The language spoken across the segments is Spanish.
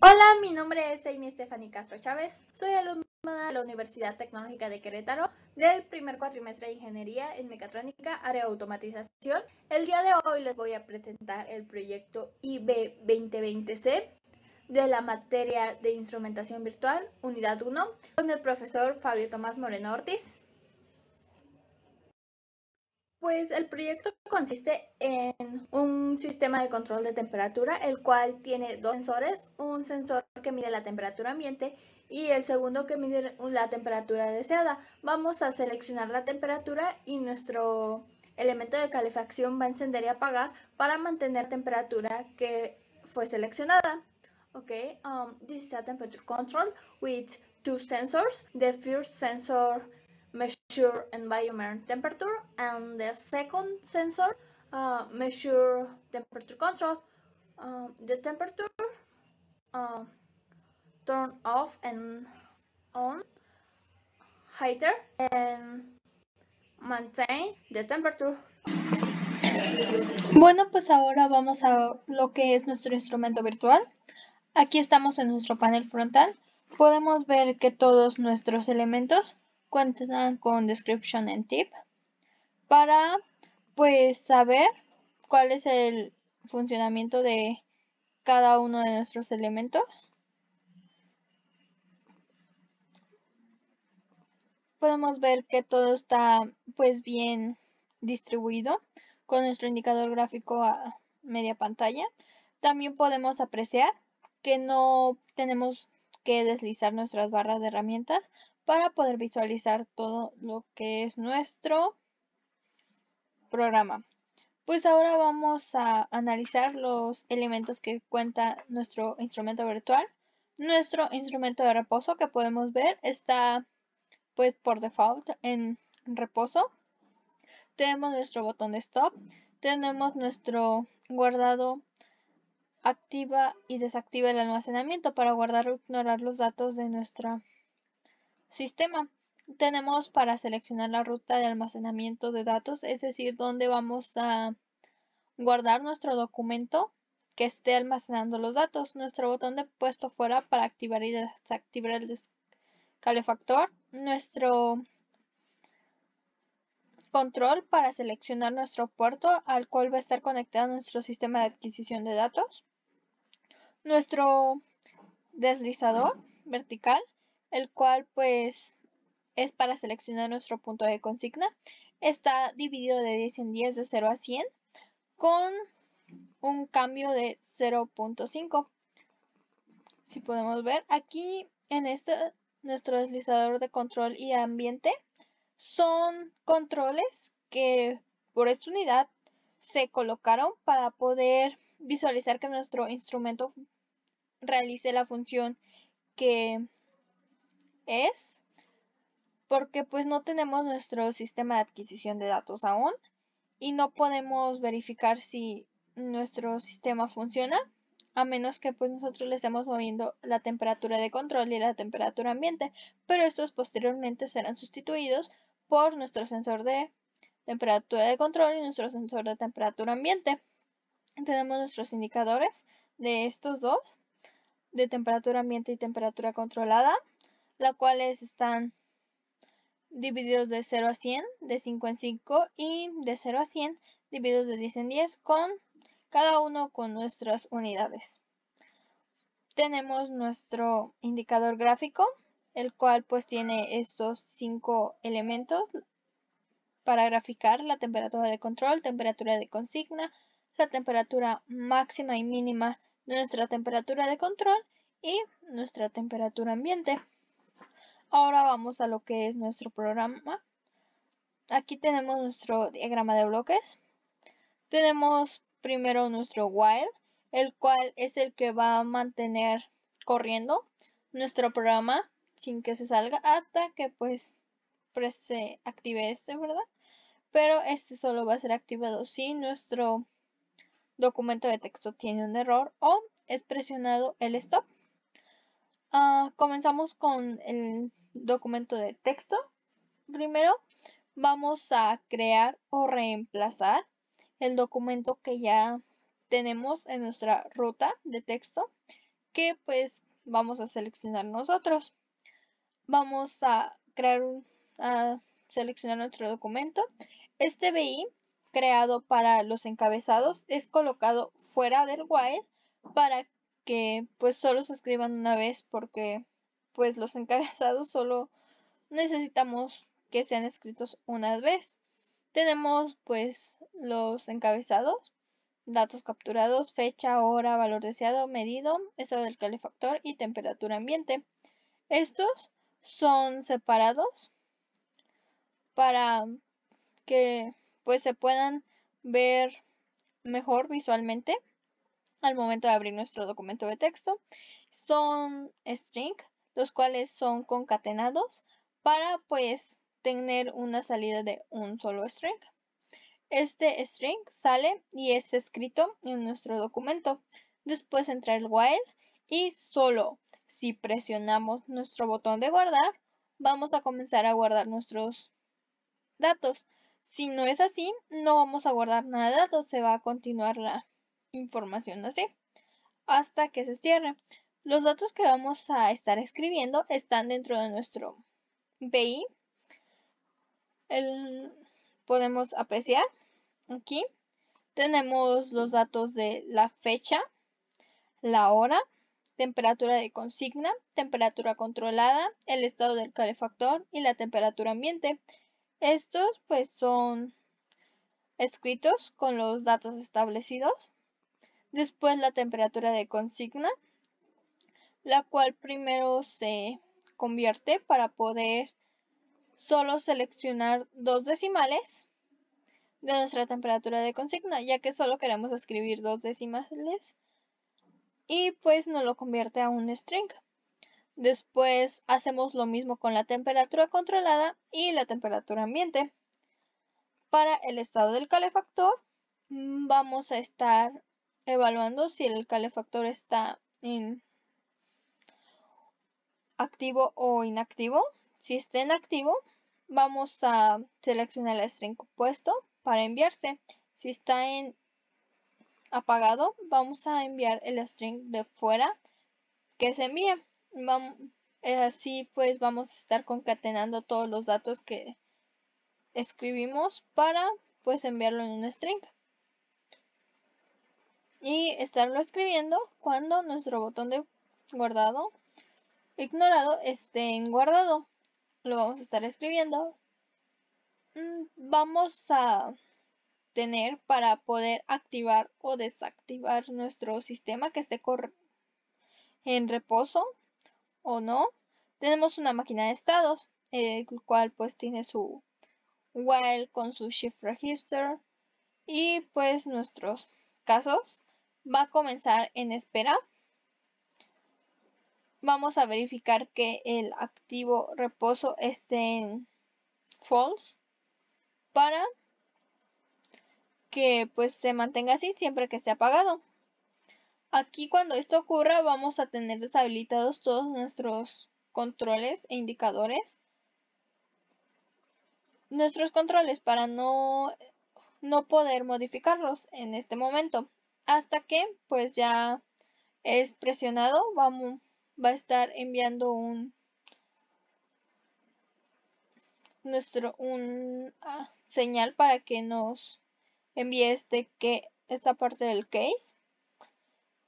Hola, mi nombre es Amy Stephanie Castro Chávez. Soy alumna de la Universidad Tecnológica de Querétaro del primer cuatrimestre de Ingeniería en Mecatrónica, área de automatización. El día de hoy les voy a presentar el proyecto IB 2020C de la materia de Instrumentación Virtual, Unidad 1, con el profesor Fabio Tomás Moreno Ortiz. Pues el proyecto consiste en un sistema de control de temperatura, el cual tiene dos sensores, un sensor que mide la temperatura ambiente y el segundo que mide la temperatura deseada. Vamos a seleccionar la temperatura y nuestro elemento de calefacción va a encender y apagar para mantener la temperatura que fue seleccionada. Okay, this is a temperature control with two sensors. The first sensor measure environment temperature, and the second sensor measure temperature control. The temperature turn off and on heater and maintain the temperature. Bueno, pues ahora vamos a lo que es nuestro instrumento virtual. Aquí estamos en nuestro panel frontal. Podemos ver que todos nuestros elementos cuentan con description and tip para pues saber cuál es el funcionamiento de cada uno de nuestros elementos. Podemos ver que todo está pues bien distribuido con nuestro indicador gráfico a media pantalla. También podemos apreciar que no tenemos que deslizar nuestras barras de herramientas para poder visualizar todo lo que es nuestro programa. Pues ahora vamos a analizar los elementos que cuenta nuestro instrumento virtual. Nuestro instrumento de reposo, que podemos ver, está pues por default en reposo. Tenemos nuestro botón de stop, tenemos nuestro guardado, activa y desactiva el almacenamiento para guardar o ignorar los datos de nuestro sistema. Tenemos para seleccionar la ruta de almacenamiento de datos, es decir, dónde vamos a guardar nuestro documento que esté almacenando los datos. Nuestro botón de puesto fuera para activar y desactivar el calefactor. Nuestro control para seleccionar nuestro puerto al cual va a estar conectado nuestro sistema de adquisición de datos. Nuestro deslizador vertical, el cual pues es para seleccionar nuestro punto de consigna. Está dividido de 10 en 10 de 0 a 100 con un cambio de 0.5. Si podemos ver aquí en nuestro deslizador de control y ambiente son controles que por esta unidad se colocaron para poder visualizar que nuestro instrumento realice la función que es, porque pues no tenemos nuestro sistema de adquisición de datos aún y no podemos verificar si nuestro sistema funciona a menos que pues nosotros le estemos moviendo la temperatura de control y la temperatura ambiente, pero estos posteriormente serán sustituidos por nuestro sensor de temperatura de control y nuestro sensor de temperatura ambiente. Tenemos nuestros indicadores de estos dos, de temperatura ambiente y temperatura controlada, las cuales están divididos de 0 a 100, de 5 en 5 y de 0 a 100 divididos de 10 en 10, con cada uno con nuestras unidades. Tenemos nuestro indicador gráfico, el cual pues tiene estos 5 elementos para graficar la temperatura de control, temperatura de consigna, la temperatura máxima y mínima de nuestra temperatura de control y nuestra temperatura ambiente. Ahora vamos a lo que es nuestro programa. Aquí tenemos nuestro diagrama de bloques. Tenemos primero nuestro while, el cual es el que va a mantener corriendo nuestro programa sin que se salga hasta que pues se active ¿verdad? Pero este solo va a ser activado si nuestro documento de texto tiene un error o es presionado el stop. Comenzamos con el documento de texto. Primero vamos a crear o reemplazar el documento que ya tenemos en nuestra ruta de texto, que pues vamos a seleccionar nosotros. Vamos a seleccionar nuestro documento. Este BI creado para los encabezados es colocado fuera del while para que pues solo se escriban una vez, porque pues los encabezados solo necesitamos que sean escritos una vez. Tenemos pues los encabezados, datos capturados, fecha, hora, valor deseado, medido, estado del calefactor y temperatura ambiente. Estos son separados para que pues se puedan ver mejor visualmente al momento de abrir nuestro documento de texto. Son string, los cuales son concatenados para pues tener una salida de un solo string. Este string sale y es escrito en nuestro documento. Después entra el while y solo si presionamos nuestro botón de guardar, vamos a comenzar a guardar nuestros datos. Si no es así, no vamos a guardar nada de datos, se va a continuar la información así hasta que se cierre. Los datos que vamos a estar escribiendo están dentro de nuestro BI. Podemos apreciar aquí. Tenemos los datos de la fecha, la hora, temperatura de consigna, temperatura controlada, el estado del calefactor y la temperatura ambiente. Estos pues son escritos con los datos establecidos. Después la temperatura de consigna, la cual primero se convierte para poder solo seleccionar dos decimales de nuestra temperatura de consigna, ya que solo queremos escribir dos decimales y pues nos lo convierte a un string. Después hacemos lo mismo con la temperatura controlada y la temperatura ambiente. Para el estado del calefactor vamos a estar evaluando si el calefactor está en activo o inactivo. Si está en activo, vamos a seleccionar el string opuesto para enviarse. Si está en apagado, vamos a enviar el string de fuera que se envía. Así pues vamos a estar concatenando todos los datos que escribimos para pues enviarlo en un string y estarlo escribiendo cuando nuestro botón de guardado ignorado esté en guardado. Lo vamos a estar escribiendo. Vamos a tener para poder activar o desactivar nuestro sistema que esté en reposo o no. Tenemos una máquina de estados, el cual pues tiene su while con su shift register y pues nuestros casos va a comenzar en espera. Vamos a verificar que el activo reposo esté en false para que pues se mantenga así siempre que esté apagado. Aquí cuando esto ocurra vamos a tener deshabilitados todos nuestros controles e indicadores. Nuestros controles para no poder modificarlos en este momento. Hasta que pues ya es presionado, va a estar enviando señal para que nos envíe esta parte del case.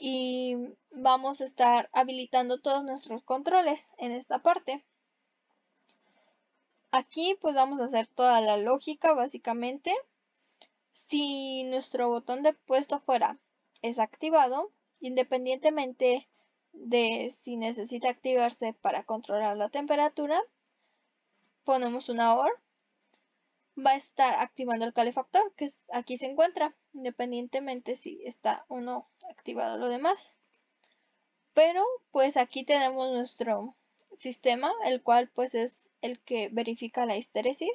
Y vamos a estar habilitando todos nuestros controles en esta parte. Aquí pues vamos a hacer toda la lógica básicamente. Si nuestro botón de puesto fuera es activado, independientemente de si necesita activarse para controlar la temperatura, ponemos una OR, va a estar activando el calefactor que aquí se encuentra, independientemente si está o no activado lo demás. Pero pues aquí tenemos nuestro sistema, el cual pues es el que verifica la histéresis.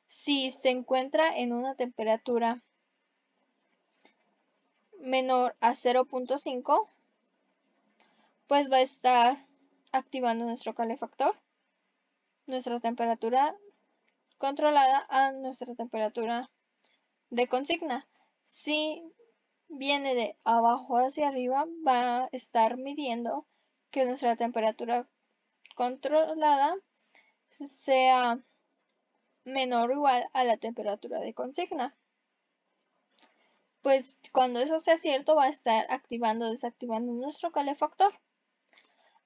Si se encuentra en una temperatura menor a 0.5, pues va a estar activando nuestro calefactor, nuestra temperatura controlada a nuestra temperatura de consigna. Si viene de abajo hacia arriba, va a estar midiendo que nuestra temperatura controlada sea menor o igual a la temperatura de consigna. Pues cuando eso sea cierto, va a estar activando o desactivando nuestro calefactor.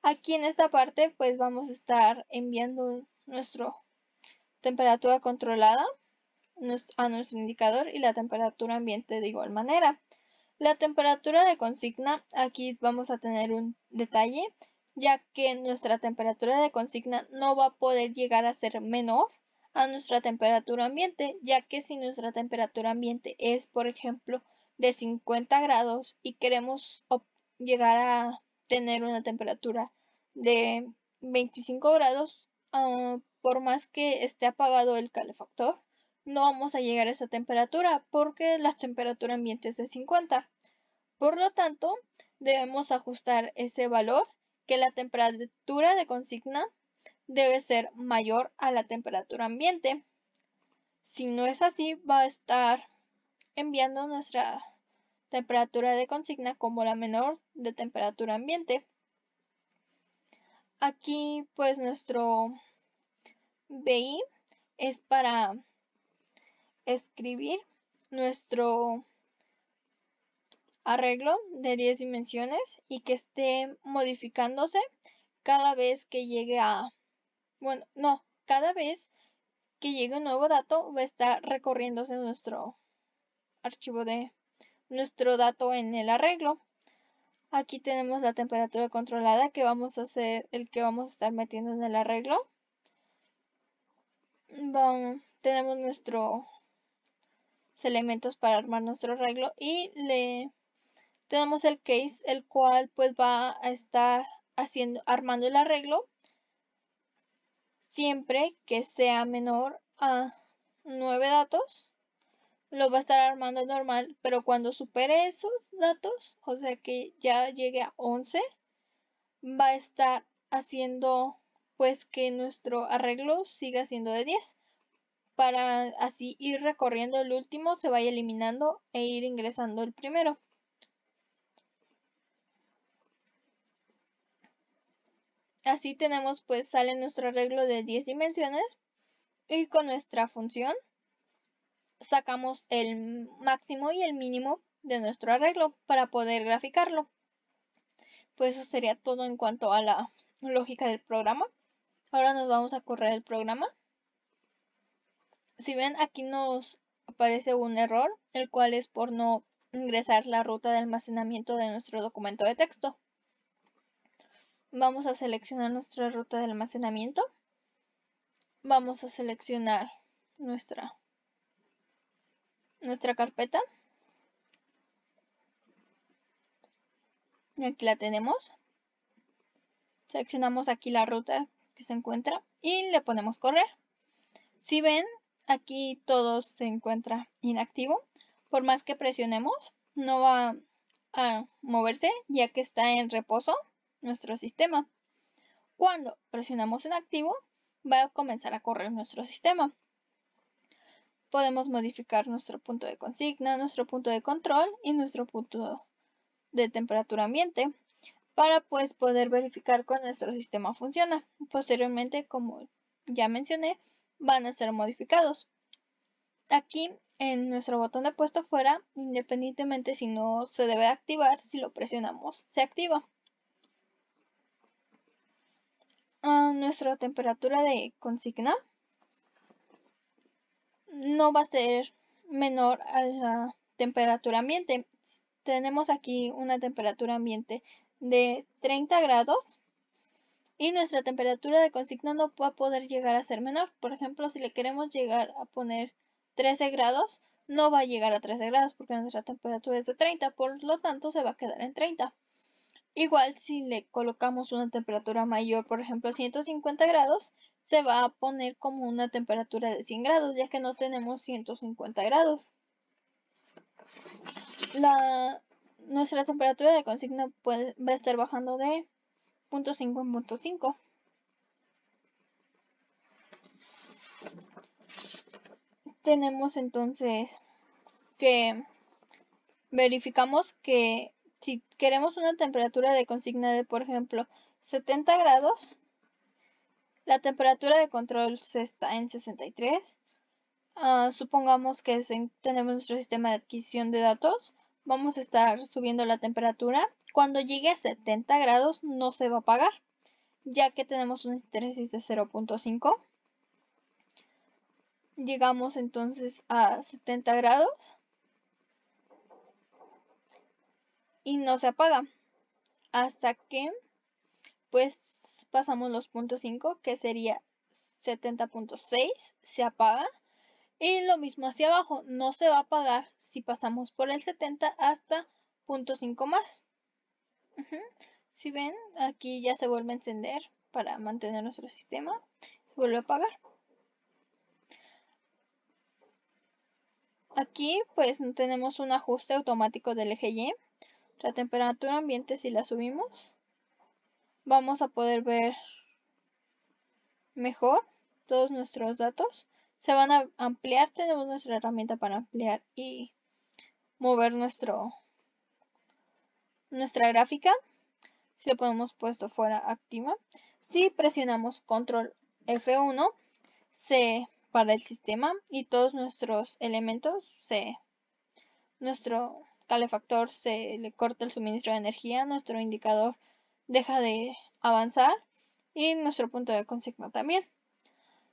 Aquí en esta parte pues vamos a estar enviando nuestra temperatura controlada a nuestro indicador y la temperatura ambiente de igual manera. La temperatura de consigna, aquí vamos a tener un detalle, ya que nuestra temperatura de consigna no va a poder llegar a ser menor a nuestra temperatura ambiente, ya que si nuestra temperatura ambiente es, por ejemplo, de 50 grados y queremos llegar a tener una temperatura de 25 grados, por más que esté apagado el calefactor, no vamos a llegar a esa temperatura porque la temperatura ambiente es de 50. Por lo tanto, debemos ajustar ese valor, que la temperatura de consigna debe ser mayor a la temperatura ambiente. Si no es así, va a estar enviando nuestra temperatura de consigna como la menor de temperatura ambiente. Aquí pues nuestro BI es para escribir nuestro arreglo de 10 dimensiones y que esté modificándose cada vez que llegue a, cada vez que llegue un nuevo dato va a estar recorriéndose nuestro archivo de nuestro dato en el arreglo. Aquí tenemos la temperatura controlada que vamos a hacer, el que vamos a estar metiendo en el arreglo. Tenemos nuestros elementos para armar nuestro arreglo y tenemos el case, el cual pues va a estar armando el arreglo siempre que sea menor a 9 datos. Lo va a estar armando normal, pero cuando supere esos datos, o sea que ya llegue a 11, va a estar haciendo pues que nuestro arreglo siga siendo de 10, para así ir recorriendo el último, se vaya eliminando e ir ingresando el primero. Así tenemos pues sale nuestro arreglo de 10 dimensiones y con nuestra función sacamos el máximo y el mínimo de nuestro arreglo para poder graficarlo. Pues eso sería todo en cuanto a la lógica del programa. Ahora nos vamos a correr el programa. Si ven, aquí nos aparece un error, el cual es por no ingresar la ruta de almacenamiento de nuestro documento de texto. Vamos a seleccionar nuestra ruta de almacenamiento. Vamos a seleccionar nuestra carpeta. Y aquí la tenemos. Seleccionamos aquí la ruta que se encuentra y le ponemos correr. Si ven, aquí todo se encuentra inactivo. Por más que presionemos, no va a moverse ya que está en reposo nuestro sistema. Cuando presionamos en activo, va a comenzar a correr nuestro sistema. Podemos modificar nuestro punto de consigna, nuestro punto de control y nuestro punto de temperatura ambiente para pues poder verificar que nuestro sistema funciona. Posteriormente, como ya mencioné, van a ser modificados. Aquí en nuestro botón de puesto fuera, independientemente si no se debe activar, si lo presionamos se activa. Nuestra temperatura de consigna no va a ser menor a la temperatura ambiente. Tenemos aquí una temperatura ambiente de 30 grados y nuestra temperatura de consigna no va a poder llegar a ser menor. Por ejemplo, si le queremos llegar a poner 13 grados, no va a llegar a 13 grados porque nuestra temperatura es de 30, por lo tanto se va a quedar en 30. Igual si le colocamos una temperatura mayor, por ejemplo 150 grados, se va a poner como una temperatura de 100 grados, ya que no tenemos 150 grados. Nuestra temperatura de consigna va a estar bajando de 0.5 en 0.5. Tenemos entonces que verificamos que si queremos una temperatura de consigna de, por ejemplo, 70 grados, la temperatura de control está en 63. Supongamos que tenemos nuestro sistema de adquisición de datos, vamos a estar subiendo la temperatura. Cuando llegue a 70 grados no se va a apagar, ya que tenemos un histéresis de 0.5. Llegamos entonces a 70 grados y no se apaga hasta que pues pasamos los puntos 5, que sería 70.6, se apaga. Y lo mismo hacia abajo, no se va a apagar si pasamos por el 70 hasta 0.5 más. Si ven, aquí ya se vuelve a encender para mantener nuestro sistema, se vuelve a apagar. Aquí pues tenemos un ajuste automático del eje Y. La temperatura ambiente, si la subimos, vamos a poder ver mejor todos nuestros datos. Se van a ampliar, tenemos nuestra herramienta para ampliar y mover nuestra gráfica. Si lo ponemos puesto fuera, activa. Si presionamos control F1, se para el sistema y todos nuestros elementos, nuestro calefactor se le corta el suministro de energía, nuestro indicador deja de avanzar y nuestro punto de consigna también.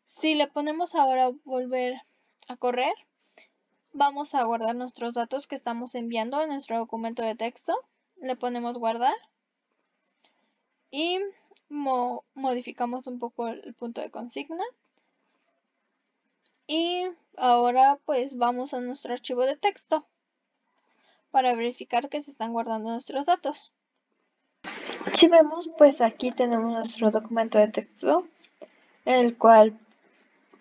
Si le ponemos ahora volver a correr, vamos a guardar nuestros datos que estamos enviando en nuestro documento de texto. Le ponemos guardar y modificamos un poco el punto de consigna. Y ahora pues vamos a nuestro archivo de texto para verificar que se están guardando nuestros datos. Si vemos, pues aquí tenemos nuestro documento de texto, el cual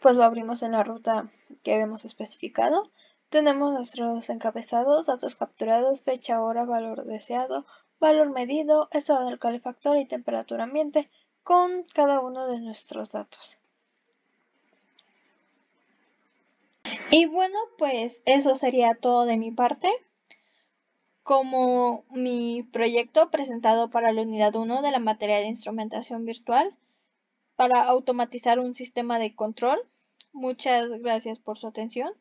pues lo abrimos en la ruta que habíamos especificado. Tenemos nuestros encabezados, datos capturados, fecha, hora, valor deseado, valor medido, estado del calefactor y temperatura ambiente con cada uno de nuestros datos. Y bueno, pues eso sería todo de mi parte. Como mi proyecto presentado para la unidad 1 de la materia de instrumentación virtual para automatizar un sistema de control. Muchas gracias por su atención.